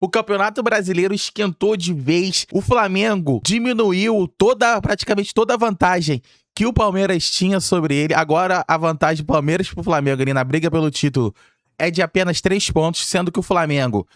O Campeonato Brasileiro esquentou de vez. O Flamengo diminuiu praticamente toda a vantagem que o Palmeiras tinha sobre ele. Agora a vantagem do Palmeiras pro Flamengo ali na briga pelo título é de apenas 3 pontos, sendo que o Flamengo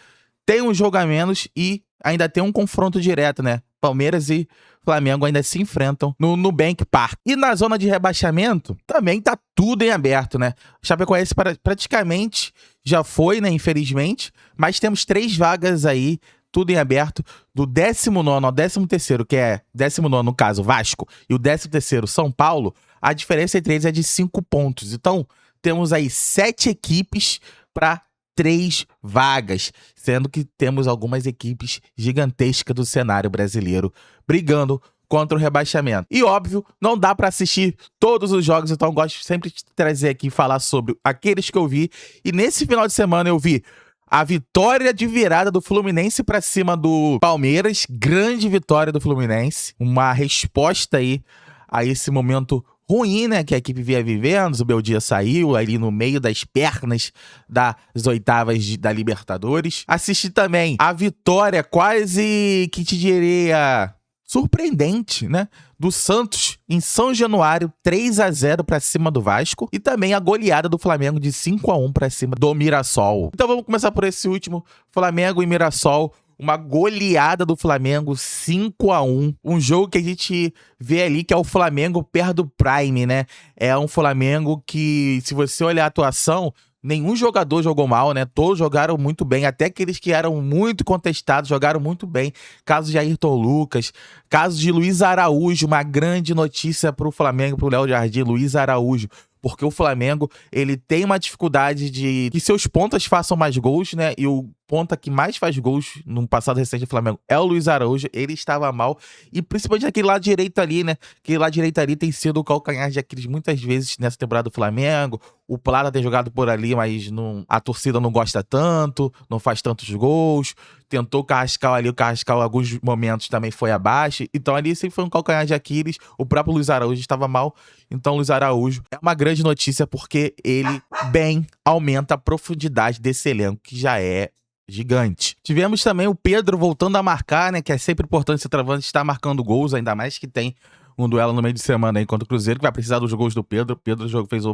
tem um jogo a menos e ainda tem um confronto direto, né? Palmeiras e Flamengo ainda se enfrentam no Nubank Park. E na zona de rebaixamento, também tá tudo em aberto, né? O Chapecoense praticamente já foi, né? Infelizmente. Mas temos 3 vagas aí, tudo em aberto, do 19º ao 13º, que é 19º, no caso, Vasco, e o 13º, São Paulo. A diferença entre eles é de 5 pontos. Então, temos aí 7 equipes para 3 vagas, sendo que temos algumas equipes gigantescas do cenário brasileiro brigando contra o rebaixamento. E óbvio, não dá para assistir todos os jogos, então eu gosto sempre de trazer aqui e falar sobre aqueles que eu vi. E nesse final de semana eu vi a vitória de virada do Fluminense para cima do Palmeiras, grande vitória do Fluminense, uma resposta aí a esse momento ruim, né, que a equipe vinha vivendo. O Beldia saiu ali no meio das pernas das oitavas da Libertadores. Assisti também a vitória quase que te diria surpreendente, né, do Santos em São Januário, 3-0 pra cima do Vasco, e também a goleada do Flamengo de 5-1 pra cima do Mirassol. Então vamos começar por esse último, Flamengo e Mirassol. Uma goleada do Flamengo, 5-1. Um jogo que a gente vê ali que é o Flamengo perto do Prime, né? É um Flamengo que, se você olhar a atuação, nenhum jogador jogou mal, né? Todos jogaram muito bem. Até aqueles que eram muito contestados jogaram muito bem. Caso de Ayrton Lucas, caso de Luiz Araújo. Uma grande notícia pro Flamengo, pro Léo Jardim, Luiz Araújo. Porque o Flamengo, ele tem uma dificuldade de que seus pontas façam mais gols, né? E o ponta que mais faz gols no passado recente do Flamengo é o Luiz Araújo. Ele estava mal. E principalmente aquele lado direito ali, né? Aquele lado direito ali tem sido o calcanhar de Aquiles muitas vezes nessa temporada do Flamengo. O Plata tem jogado por ali, mas a torcida não gosta tanto, não faz tantos gols. Tentou o Carrascal ali, o Carrascal em alguns momentos também foi abaixo. Então ali sempre foi um calcanhar de Aquiles. O próprio Luiz Araújo estava mal. Então Luiz Araújo é uma grande notícia porque ele bem aumenta a profundidade desse elenco que já é gigante. Tivemos também o Pedro voltando a marcar, né? Que é sempre importante esse centroavante estar marcando gols, ainda mais que tem um duelo no meio de semana aí contra o Cruzeiro, que vai precisar dos gols do Pedro. Pedro fez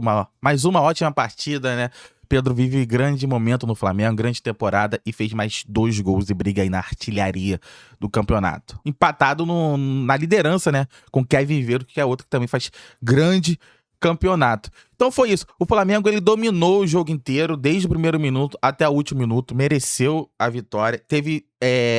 mais uma ótima partida, né? Pedro vive grande momento no Flamengo, grande temporada, e fez mais 2 gols e briga aí na artilharia do campeonato. Empatado na liderança, né? Com Kevin Veiro, que é outro que também faz grande campeonato. Então foi isso. O Flamengo, ele dominou o jogo inteiro, desde o primeiro minuto até o último minuto, mereceu a vitória. Teve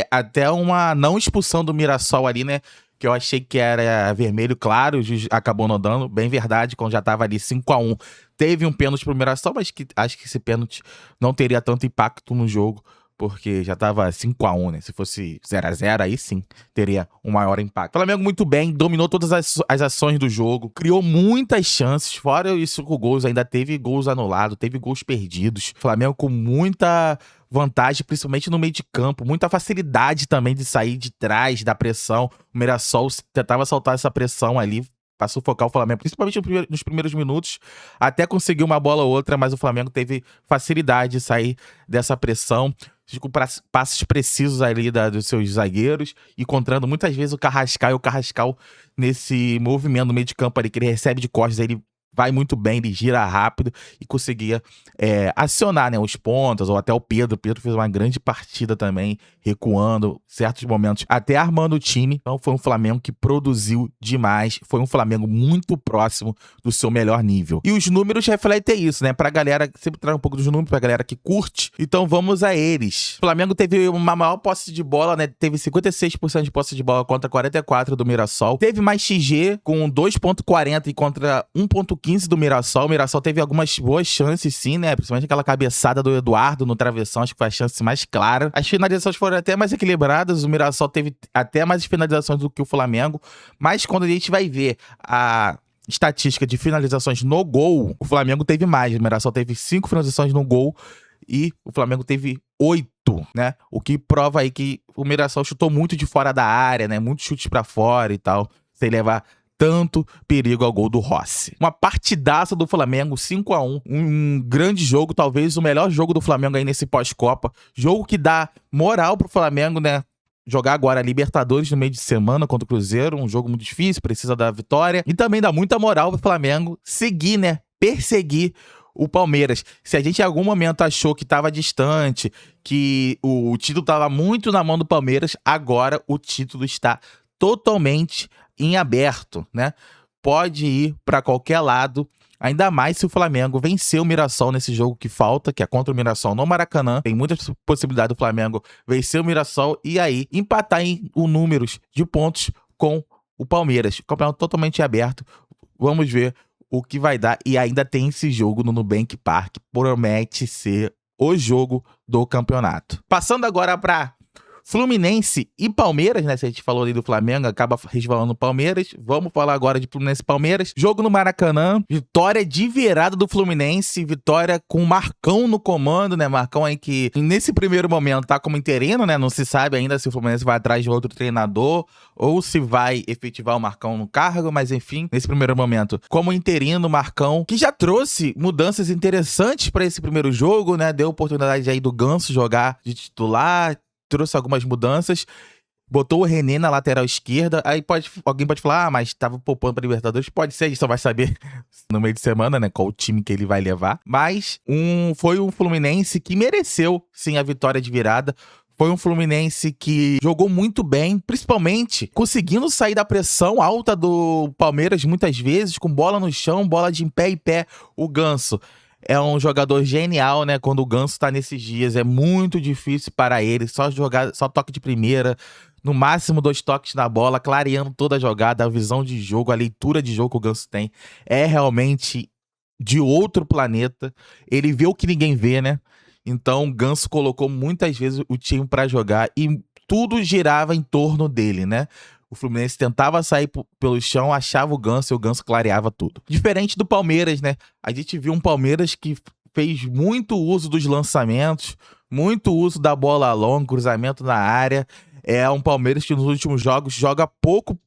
até uma não expulsão do Mirassol ali, né? Que eu achei que era vermelho, claro, o juiz acabou não dando, bem verdade, quando já tava ali 5-1. Teve um pênalti pro Mirassol, mas acho que esse pênalti não teria tanto impacto no jogo, porque já tava 5-1, né? Se fosse 0-0, aí sim teria um maior impacto. O Flamengo muito bem, dominou todas as ações do jogo, criou muitas chances, fora isso com gols, ainda teve gols anulados, teve gols perdidos. O Flamengo com muita vantagem, principalmente no meio de campo, muita facilidade também de sair de trás da pressão. O Mirassol tentava soltar essa pressão ali para sufocar o Flamengo, principalmente nos primeiros minutos, até conseguir uma bola ou outra, mas o Flamengo teve facilidade de sair dessa pressão, com passes precisos ali dos seus zagueiros, encontrando muitas vezes o Carrascal, e o Carrascal nesse movimento no meio de campo ali, que ele recebe de costas, ele vai muito bem, ele gira rápido e conseguia acionar, né, os pontas, ou até o Pedro. O Pedro fez uma grande partida também, recuando, certos momentos, até armando o time. Então foi um Flamengo que produziu demais, foi um Flamengo muito próximo do seu melhor nível. E os números refletem isso, né, pra galera, sempre traz um pouco dos números pra galera que curte, então vamos a eles. O Flamengo teve uma maior posse de bola, né, teve 56% de posse de bola contra 44% do Mirassol. Teve mais XG com 2.40 e contra 1.15 do Mirassol. O Mirassol teve algumas boas chances, sim, né? Principalmente aquela cabeçada do Eduardo no travessão, acho que foi a chance mais clara. As finalizações foram até mais equilibradas, o Mirassol teve até mais finalizações do que o Flamengo, mas quando a gente vai ver a estatística de finalizações no gol, o Flamengo teve mais. O Mirassol teve 5 finalizações no gol e o Flamengo teve 8, né? O que prova aí que o Mirassol chutou muito de fora da área, né? Muitos chutes pra fora e tal, sem levar tanto perigo ao gol do Rossi. Uma partidaça do Flamengo, 5-1, um grande jogo, talvez o melhor jogo do Flamengo aí nesse pós-Copa, jogo que dá moral pro Flamengo, né? Jogar agora Libertadores no meio de semana contra o Cruzeiro, um jogo muito difícil, precisa da vitória, e também dá muita moral pro Flamengo seguir, né? Perseguir o Palmeiras. Se a gente em algum momento achou que estava distante, que o título estava muito na mão do Palmeiras, agora o título está totalmente em aberto, né? Pode ir para qualquer lado, ainda mais se o Flamengo vencer o Mirassol nesse jogo que falta, que é contra o Mirassol no Maracanã. Tem muitas possibilidades do Flamengo vencer o Mirassol e aí empatar em números de pontos com o Palmeiras. O campeonato totalmente aberto. Vamos ver o que vai dar. E ainda tem esse jogo no Nubank Park. Promete ser o jogo do campeonato. Passando agora para Fluminense e Palmeiras, né? Se a gente falou ali do Flamengo, acaba resvalando o Palmeiras. Vamos falar agora de Fluminense e Palmeiras. Jogo no Maracanã. Vitória de virada do Fluminense. Vitória com o Marcão no comando, né? Marcão aí que nesse primeiro momento tá como interino, né? Não se sabe ainda se o Fluminense vai atrás de outro treinador ou se vai efetivar o Marcão no cargo, mas enfim, nesse primeiro momento, como interino, Marcão, que já trouxe mudanças interessantes para esse primeiro jogo, né? Deu oportunidade aí do Ganso jogar de titular, trouxe algumas mudanças, botou o René na lateral esquerda, aí alguém pode falar, mas tava poupando pra Libertadores, pode ser, a gente só vai saber no meio de semana, né, qual o time que ele vai levar, mas foi um Fluminense que mereceu, sim, a vitória de virada. Foi um Fluminense que jogou muito bem, principalmente conseguindo sair da pressão alta do Palmeiras muitas vezes, com bola no chão, bola de pé em pé, o Ganso. É um jogador genial, né? Quando o Ganso tá nesses dias, é muito difícil para ele. Só toque de primeira, no máximo 2 toques na bola, clareando toda a jogada, a visão de jogo, a leitura de jogo que o Ganso tem. É realmente de outro planeta. Ele vê o que ninguém vê, né? Então o Ganso colocou muitas vezes o time para jogar e tudo girava em torno dele, né? O Fluminense tentava sair pelo chão, achava o Ganso e o Ganso clareava tudo. Diferente do Palmeiras, né? A gente viu um Palmeiras que fez muito uso dos lançamentos, muito uso da bola longa, cruzamento na área. É um Palmeiras que nos últimos jogos joga pouco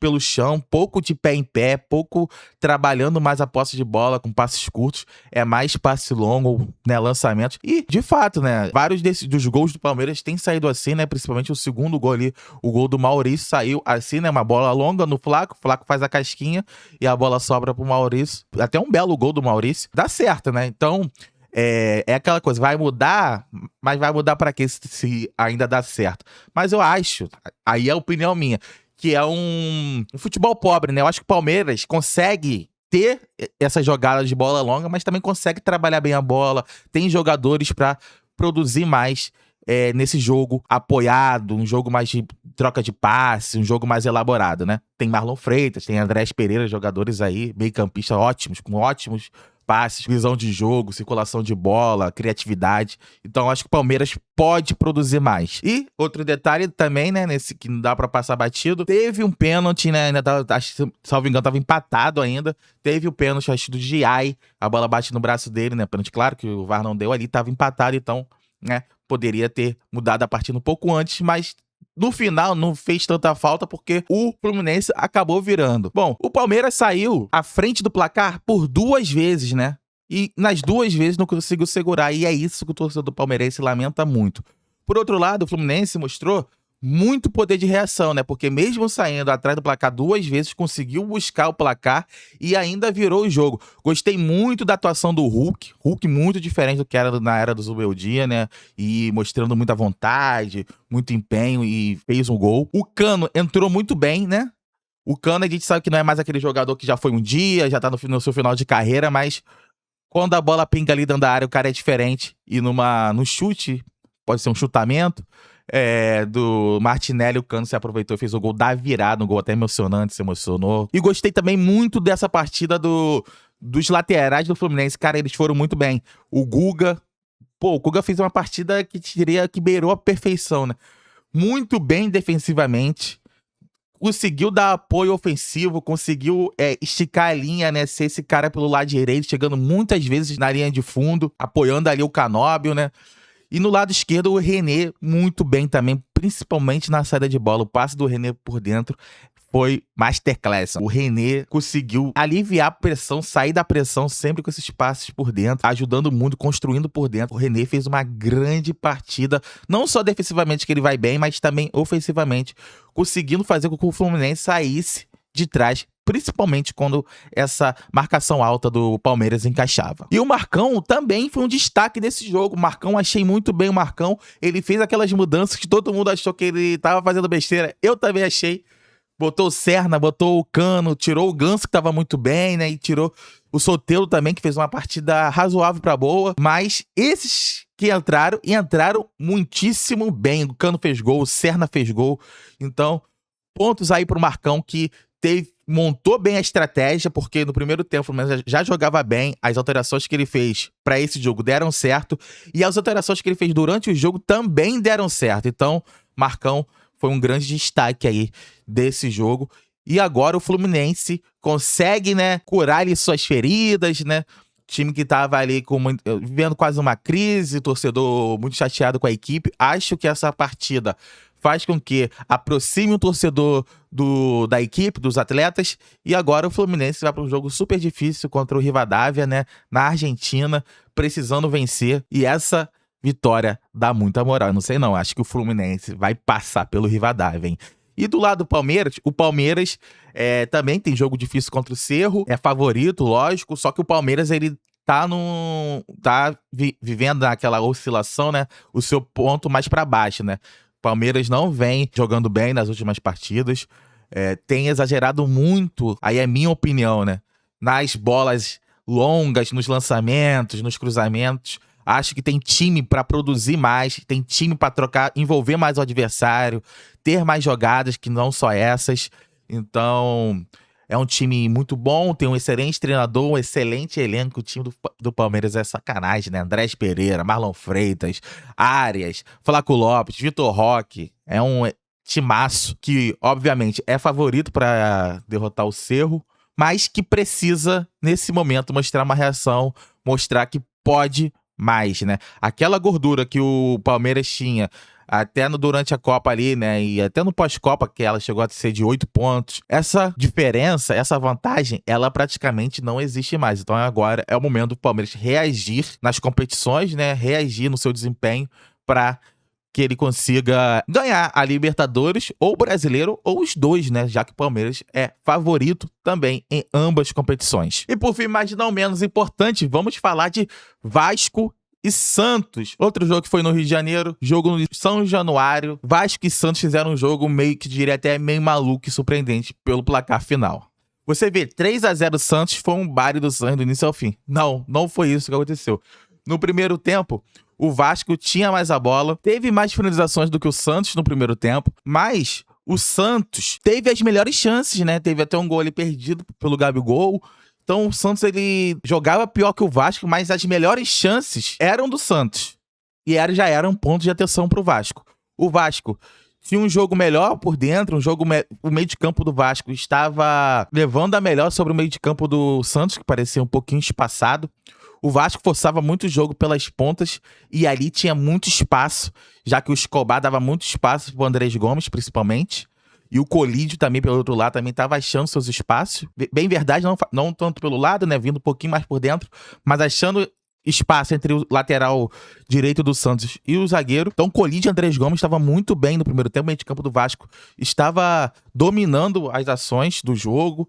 pelo chão, pouco de pé em pé, pouco trabalhando mais a posse de bola com passes curtos, é mais passe longo, né, lançamentos. E, de fato, né, vários dos gols do Palmeiras têm saído assim, né, principalmente o segundo gol ali, o gol do Maurício saiu assim, né, uma bola longa no Flaco, o Flaco faz a casquinha e a bola sobra pro Maurício. Até um belo gol do Maurício. Dá certo, né? Então, é aquela coisa, vai mudar, mas vai mudar pra quê se ainda dá certo? Mas eu acho, aí é a opinião minha, que é um futebol pobre, né? Eu acho que o Palmeiras consegue ter essas jogadas de bola longa, mas também consegue trabalhar bem a bola, tem jogadores pra produzir mais nesse jogo apoiado, um jogo mais de troca de passe, um jogo mais elaborado, né? Tem Marlon Freitas, tem Andrés Pereira, jogadores aí, meio-campistas ótimos, com ótimos passes, visão de jogo, circulação de bola, criatividade. Então acho que o Palmeiras pode produzir mais. E outro detalhe também, né, nesse que não dá pra passar batido, teve um pênalti, né, ainda tava, salvo engano, tava empatado ainda. Teve o pênalti, acho, do Giai, a bola bate no braço dele, né, pênalti, claro que o VAR não deu ali, tava empatado, então, né, poderia ter mudado a partida um pouco antes, mas no final não fez tanta falta porque o Fluminense acabou virando. Bom, o Palmeiras saiu à frente do placar por 2 vezes, né? E nas 2 vezes não conseguiu segurar. E é isso que o torcedor do palmeirense lamenta muito. Por outro lado, o Fluminense mostrou muito poder de reação, né? Porque mesmo saindo atrás do placar 2 vezes, conseguiu buscar o placar e ainda virou o jogo. Gostei muito da atuação do Hulk. Hulk muito diferente do que era na era do Zubeldia, né? E mostrando muita vontade, muito empenho e fez um gol. O Cano entrou muito bem, né? O Cano a gente sabe que não é mais aquele jogador que já foi um dia, já tá no seu final de carreira, mas quando a bola pinga ali dentro da área, o cara é diferente. E no chute, pode ser um chutamento, do Martinelli, o Cano se aproveitou e fez o gol da virada, um gol até emocionante, se emocionou. E gostei também muito dessa partida dos laterais do Fluminense, cara, eles foram muito bem. O Guga fez uma partida que diria que beirou a perfeição, né? Muito bem defensivamente, conseguiu dar apoio ofensivo, conseguiu esticar a linha, né? Ser esse cara pelo lado direito, chegando muitas vezes na linha de fundo, apoiando ali o Canóbio, né? E no lado esquerdo, o René muito bem também, principalmente na saída de bola. O passe do René por dentro foi masterclass. O René conseguiu aliviar a pressão, sair da pressão sempre com esses passes por dentro, ajudando muito, construindo por dentro. O René fez uma grande partida, não só defensivamente que ele vai bem, mas também ofensivamente, conseguindo fazer com que o Fluminense saísse de trás, principalmente quando essa marcação alta do Palmeiras encaixava. E o Marcão também foi um destaque desse jogo. O Marcão, achei muito bem o Marcão. Ele fez aquelas mudanças que todo mundo achou que ele tava fazendo besteira. Eu também achei. Botou o Serna, botou o Cano, tirou o Ganso, que tava muito bem, né? E tirou o Soteldo também, que fez uma partida razoável pra boa. Mas esses que entraram, e entraram muitíssimo bem. O Cano fez gol, o Serna fez gol. Então, pontos aí pro Marcão, que montou bem a estratégia, porque no primeiro tempo o Fluminense já jogava bem, as alterações que ele fez para esse jogo deram certo, e as alterações que ele fez durante o jogo também deram certo. Então, Marcão foi um grande destaque aí desse jogo. E agora o Fluminense consegue, né, curar ali suas feridas, né? Time que tava ali vivendo quase uma crise, torcedor muito chateado com a equipe. Acho que essa partida faz com que aproxime o torcedor da equipe, dos atletas, e agora o Fluminense vai para um jogo super difícil contra o Rivadavia, né, na Argentina, precisando vencer, e essa vitória dá muita moral. Não sei não, acho que o Fluminense vai passar pelo Rivadavia, hein? E do lado do Palmeiras, o Palmeiras também tem jogo difícil contra o Cerro, é favorito, lógico, só que o Palmeiras, ele tá vivendo aquela oscilação, né, o seu ponto mais para baixo, né? Palmeiras não vem jogando bem nas últimas partidas, tem exagerado muito, aí é minha opinião, né? Nas bolas longas, nos lançamentos, nos cruzamentos. Acho que tem time para produzir mais, tem time para trocar, envolver mais o adversário, ter mais jogadas que não só essas. Então, é um time muito bom, tem um excelente treinador, um excelente elenco. O time do Palmeiras é sacanagem, né? Andrés Pereira, Marlon Freitas, Arias, Flaco Lopes, Vitor Roque. É um timaço que, obviamente, é favorito para derrotar o Cerro, mas que precisa, nesse momento, mostrar uma reação, mostrar que pode mais, né? Aquela gordura que o Palmeiras tinha até durante a Copa ali, né, e até no pós-Copa, que ela chegou a ser de 8 pontos. Essa diferença, essa vantagem, ela praticamente não existe mais. Então agora é o momento do Palmeiras reagir nas competições, né, reagir no seu desempenho para que ele consiga ganhar a Libertadores ou o Brasileiro, ou os dois, né, já que o Palmeiras é favorito também em ambas competições. E por fim, mas não menos importante, vamos falar de Vasco e Santos. Outro jogo que foi no Rio de Janeiro, jogo no São Januário. Vasco e Santos fizeram um jogo meio que, diria até meio maluco e surpreendente pelo placar final. Você vê, 3-0 Santos foi um baile do Santos do início ao fim. Não foi isso que aconteceu. No primeiro tempo, o Vasco tinha mais a bola, teve mais finalizações do que o Santos no primeiro tempo, mas o Santos teve as melhores chances, né? Teve até um gol ali perdido pelo Gabigol. Então o Santos, ele jogava pior que o Vasco, mas as melhores chances eram do Santos. E já era um ponto de atenção pro Vasco. O Vasco tinha um jogo melhor por dentro, o meio de campo do Vasco estava levando a melhor sobre o meio de campo do Santos, que parecia um pouquinho espaçado. O Vasco forçava muito o jogo pelas pontas e ali tinha muito espaço, já que o Escobar dava muito espaço pro Andrés Gomes, principalmente. E o Colídio também, pelo outro lado, também estava achando seus espaços. Bem verdade, não tanto pelo lado, né? Vindo um pouquinho mais por dentro, mas achando espaço entre o lateral direito do Santos e o zagueiro. Então, o Colídio e Andrés Gomes estava muito bem no primeiro tempo. O meio de campo do Vasco estava dominando as ações do jogo.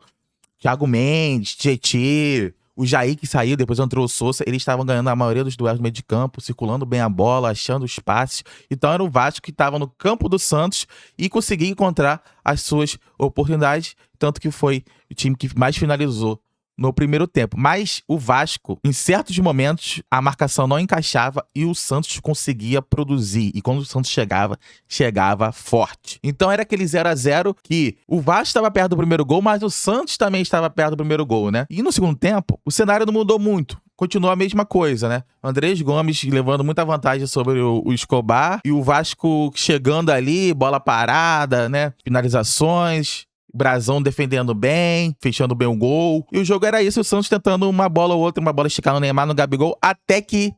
Thiago Mendes, Tietê, o Jair que saiu, depois entrou o Sousa, eles estavam ganhando a maioria dos duelos no meio de campo, circulando bem a bola, achando espaço. Então era o Vasco que estava no campo do Santos e conseguia encontrar as suas oportunidades, tanto que foi o time que mais finalizou no primeiro tempo. Mas o Vasco, em certos momentos, a marcação não encaixava e o Santos conseguia produzir. E quando o Santos chegava forte. Então era aquele 0-0 que o Vasco estava perto do primeiro gol, mas o Santos também estava perto do primeiro gol, né? E no segundo tempo, o cenário não mudou muito. Continuou a mesma coisa, né? Andrés Gomes levando muita vantagem sobre o Escobar e o Vasco chegando ali, bola parada, né? Finalizações. Brasão defendendo bem, fechando bem o gol. E o jogo era isso, o Santos tentando uma bola ou outra, uma bola esticar no Neymar, no Gabigol, até que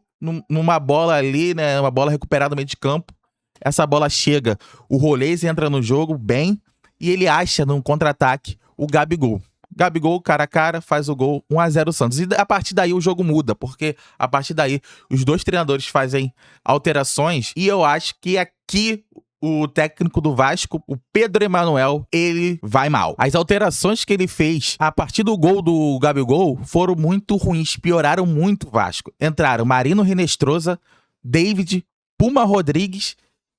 numa bola ali, né, uma bola recuperada no meio de campo, essa bola chega, o Rolês entra no jogo bem, e ele acha num contra-ataque o Gabigol. Gabigol, cara a cara, faz o gol, 1-0 Santos. E a partir daí o jogo muda, porque a partir daí os dois treinadores fazem alterações e eu acho que aqui o técnico do Vasco, o Pedro Emanuel, ele vai mal. As alterações que ele fez a partir do gol do Gabigol foram muito ruins, pioraram muito o Vasco. Entraram Marino Hinestrosa, David, Puma Rodrigues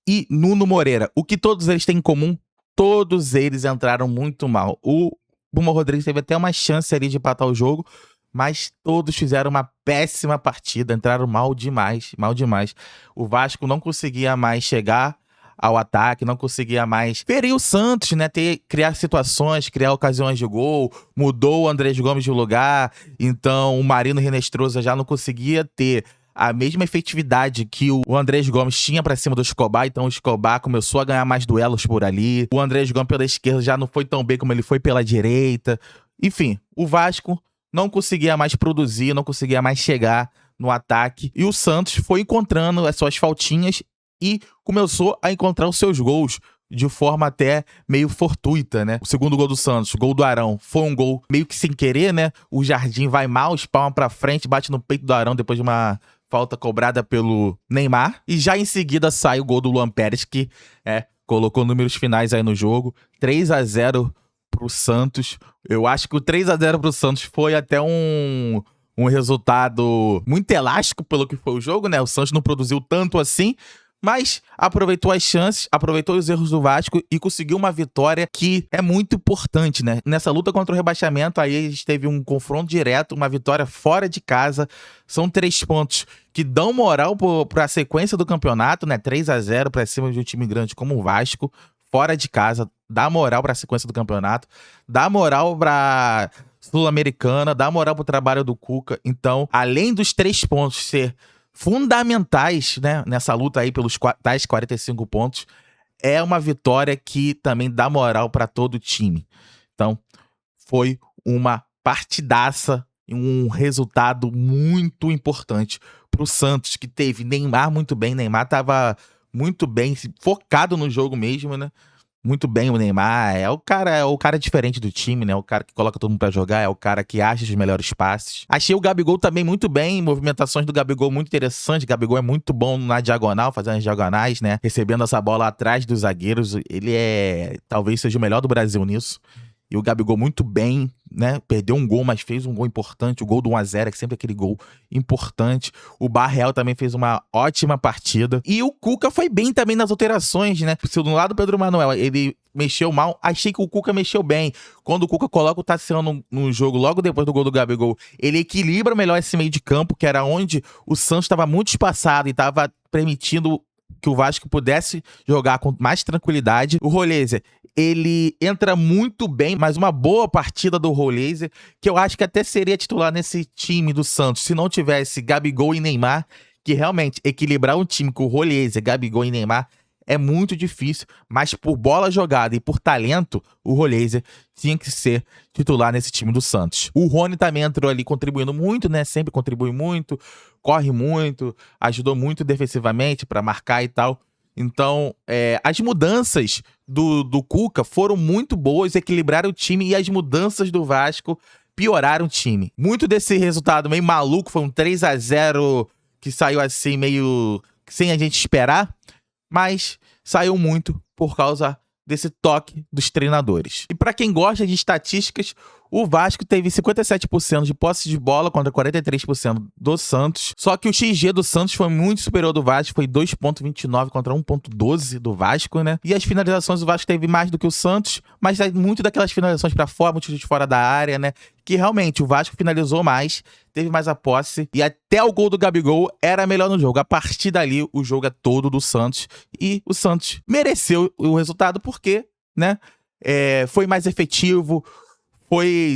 e Nuno Moreira. O que todos eles têm em comum? Todos eles entraram muito mal. O Puma Rodrigues teve até uma chance ali de empatar o jogo, mas todos fizeram uma péssima partida, entraram mal demais, mal demais. O Vasco não conseguia mais chegar ao ataque, não conseguia mais ferir o Santos, né, criar situações, criar ocasiões de gol, mudou o Andrés Gomes de lugar, então o Marino Hinestrosa já não conseguia ter a mesma efetividade que o Andrés Gomes tinha pra cima do Escobar, então o Escobar começou a ganhar mais duelos por ali, o Andrés Gomes pela esquerda já não foi tão bem como ele foi pela direita, enfim, o Vasco não conseguia mais produzir, não conseguia mais chegar no ataque, e o Santos foi encontrando as suas faltinhas e começou a encontrar os seus gols de forma até meio fortuita, né? O segundo gol do Santos, gol do Arão, foi um gol meio que sem querer, né? O Jardim vai mal, espalma pra frente, bate no peito do Arão depois de uma falta cobrada pelo Neymar. E já em seguida sai o gol do Luan Pérez, que colocou números finais aí no jogo. 3-0 pro Santos. Eu acho que o 3-0 pro Santos foi até um resultado muito elástico pelo que foi o jogo, né? O Santos não produziu tanto assim, mas aproveitou as chances, aproveitou os erros do Vasco e conseguiu uma vitória que é muito importante, né? Nessa luta contra o rebaixamento, aí a gente teve um confronto direto, uma vitória fora de casa. São 3 pontos que dão moral para a sequência do campeonato, né? 3-0 para cima de um time grande como o Vasco, fora de casa, dá moral para a sequência do campeonato, dá moral para Sul-Americana, dá moral para o trabalho do Cuca. Então, além dos 3 pontos ser fundamentais, né, nessa luta aí pelos tais 45 pontos, é uma vitória que também dá moral para todo o time. Então, foi uma partidaça e um resultado muito importante pro Santos, que teve Neymar muito bem. Neymar tava muito bem, focado no jogo mesmo, né? Muito bem o Neymar, é o cara diferente do time, né? O cara que coloca todo mundo pra jogar, é o cara que acha os melhores passes. Achei o Gabigol também muito bem, movimentações do Gabigol muito interessantes. O Gabigol é muito bom na diagonal, fazendo as diagonais, né? Recebendo essa bola atrás dos zagueiros. Ele talvez seja o melhor do Brasil nisso. E o Gabigol muito bem, né? Perdeu um gol, mas fez um gol importante. O gol do 1-0, que é sempre aquele gol importante. O Barreal também fez uma ótima partida. E o Cuca foi bem também nas alterações, né? Se do lado do Pedro Manuel ele mexeu mal, achei que o Cuca mexeu bem. Quando o Cuca coloca o Tassiano no jogo, logo depois do gol do Gabigol, ele equilibra melhor esse meio de campo, que era onde o Santos estava muito espaçado e estava permitindo que o Vasco pudesse jogar com mais tranquilidade. O Rollese, ele entra muito bem, mas uma boa partida do Rollese, que eu acho que até seria titular nesse time do Santos, se não tivesse Gabigol e Neymar, que realmente equilibrar um time com o Rollese, Gabigol e Neymar é muito difícil, mas por bola jogada e por talento, o Rollese tinha que ser titular nesse time do Santos. O Rony também entrou ali contribuindo muito, né? Sempre contribui muito, corre muito, ajudou muito defensivamente para marcar e tal. Então, as mudanças do Cuca foram muito boas, equilibraram o time, e as mudanças do Vasco pioraram o time. Muito desse resultado meio maluco, foi um 3-0 que saiu assim meio sem a gente esperar, mas saiu muito por causa desse toque dos treinadores. E para quem gosta de estatísticas, o Vasco teve 57% de posse de bola contra 43% do Santos. Só que o XG do Santos foi muito superior ao do Vasco, foi 2,29 contra 1,12 do Vasco, né? E as finalizações do Vasco teve mais do que o Santos, mas muito daquelas finalizações para fora, muito de fora da área, né? Que realmente o Vasco finalizou mais, teve mais a posse, e até o gol do Gabigol era melhor no jogo. A partir dali, o jogo é todo do Santos, e o Santos mereceu o resultado porque, né, foi mais efetivo,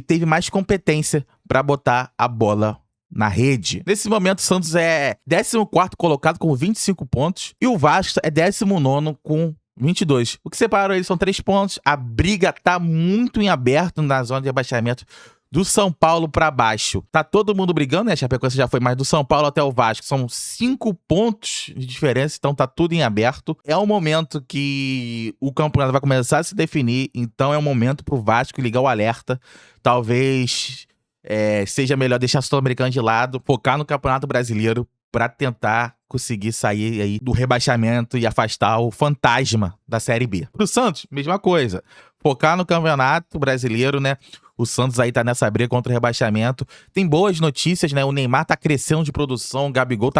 teve mais competência para botar a bola na rede. Nesse momento, o Santos é 14º colocado com 25 pontos, e o Vasco é 19º com 22. O que separa eles são 3 pontos. A briga tá muito em aberto na zona de rebaixamento do São Paulo pra baixo, tá todo mundo brigando, né? A Chapecoense já foi, mas do São Paulo até o Vasco são 5 pontos de diferença, então tá tudo em aberto. É um momento que o campeonato vai começar a se definir, então é um momento pro Vasco ligar o alerta. Talvez seja melhor deixar a Sul-Americana de lado, focar no Campeonato Brasileiro pra tentar conseguir sair aí do rebaixamento e afastar o fantasma da Série B. Pro Santos, mesma coisa. Focar no Campeonato Brasileiro, né? O Santos aí tá nessa briga contra o rebaixamento. Tem boas notícias, né? O Neymar tá crescendo de produção, o Gabigol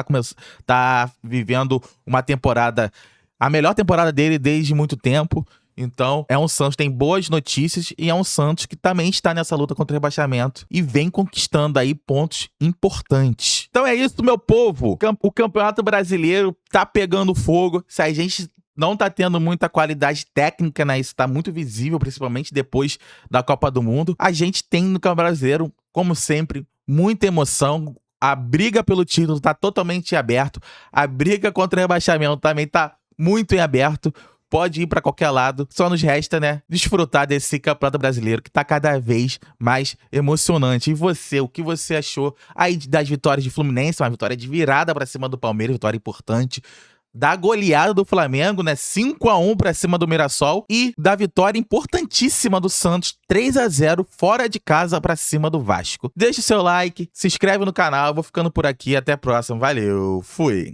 tá vivendo uma temporada, a melhor temporada dele desde muito tempo. Então, é um Santos que tem boas notícias e é um Santos que também está nessa luta contra o rebaixamento e vem conquistando aí pontos importantes. Então é isso, meu povo. O Campeonato Brasileiro tá pegando fogo. Se a gente não tá tendo muita qualidade técnica, né? Isso tá muito visível, principalmente depois da Copa do Mundo. A gente tem no Campeonato Brasileiro, como sempre, muita emoção. A briga pelo título tá totalmente aberto. A briga contra o rebaixamento também tá muito em aberto. Pode ir pra qualquer lado. Só nos resta, né, desfrutar desse Campeonato Brasileiro que tá cada vez mais emocionante. E você, o que você achou aí das vitórias de Fluminense? Uma vitória de virada pra cima do Palmeiras, vitória importante. Da goleada do Flamengo, né? 5-1 pra cima do Mirassol. E da vitória importantíssima do Santos, 3-0 fora de casa pra cima do Vasco. Deixe seu like, se inscreve no canal. Eu vou ficando por aqui. Até a próxima. Valeu. Fui.